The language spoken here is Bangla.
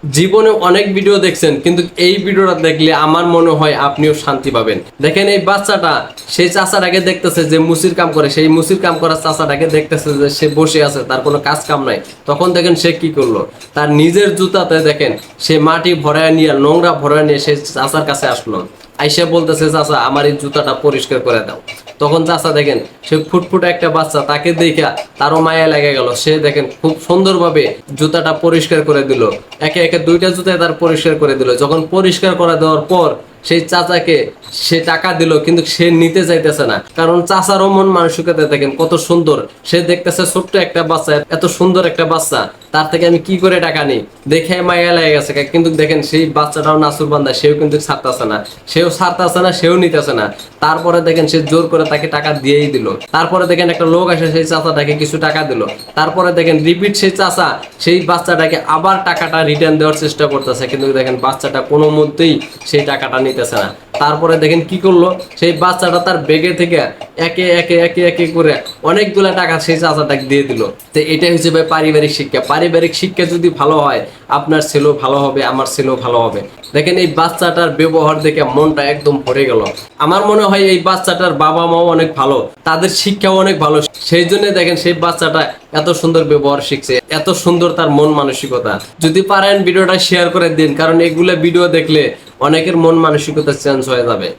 জীবনে অনেক ভিডিও দেখছেন, কিন্তু এই ভিডিওটা দেখলে আমার মনে হয় আপনিও শান্তি পাবেন। দেখেন এই বাচ্চাটা সেই চাচাটাকে দেখতেছে যে মুসির কাম করে, সেই মুসির কাম করা চাচাটাকে দেখতেছে যে সে বসে আছে, তার কোনো কাজ কাম নাই। তখন দেখেন সে কি করলো, তার নিজের জুতাতে দেখেন সে মাটি ভরায় নিয়ে, নোংরা ভরায় নিয়ে সে চাচার কাছে আসলো। আইসা বলতেছে, চাচা আমার এই জুতাটা পরিষ্কার করে দাও। তখন চাচা দেখেন সে ফুটফুটে একটা বাচ্চা, তাকে দেখা তারও মায়া লেগে গেল। সে দেখেন খুব সুন্দরভাবে জুতাটা পরিষ্কার করে দিল, একে একে দুইটা জুতায় তার পরিষ্কার করে দিল। যখন পরিষ্কার করে দেওয়ার পর সেই চাচাকে সে টাকা দিল, কিন্তু সে নিতে চাইতেছে না, কারণ চাচারও মন মানসিকতা দেখেন কত সুন্দর। সে দেখতেছে ছোট্ট একটা বাচ্চা, এত সুন্দর একটা বাচ্চা, তার থেকে আমি কি করে টাকা নিই, দেখে মায়া লেগে গেছে। কিন্তু দেখেন সেই বাচ্চাটাও নাসুর বান্দা, সেও কিন্তু ছাড়তেছে না, সেও নিতেছে না। তারপরে দেখেন সে জোর করে তাকে টাকা দিয়েই দিল। তারপরে দেখেন একটা লোক আসে সেই চাচাটাকে কিছু টাকা দিল। তারপরে দেখেন রিপিট সেই চাচা সেই বাচ্চাটাকে আবার টাকাটা রিটার্ন দেওয়ার চেষ্টা করতেছে, কিন্তু দেখেন বাচ্চাটা কোনো মধ্যেই সেই টাকাটা নিতেছে না। তারপরে দেখেন কি করলো, সেই বাচ্চাটা তার ব্যাগে থেকে একে একে একে একে করে অনেকগুলা টাকা সেই চাচাটাকে দিয়ে দিল। তো এটাই হচ্ছে ভাই পারিবারিক শিক্ষা। পারিবারিক শিক্ষা যদি ভালো হয়, আপনার ছেলেও ভালো হবে, আমার ছেলেও ভালো হবে। দেখেন এই বাচ্চাটার ব্যবহার দেখে মনটা একদম ভরে গেল। আমার মনে হয় এই বাচ্চাটার বাবা মাও অনেক ভালো, তাদের শিক্ষাও অনেক ভালো। সেই জন্য দেখেন সেই বাচ্চাটা এত সুন্দর ব্যবহার শিখছে, এত সুন্দর তার মন মানসিকতা। যদি পারেন ভিডিওটা শেয়ার করে দিন, কারণ এগুলা ভিডিও দেখলে অনেকের মন মানসিকতা চেঞ্জ হয়ে যাবে।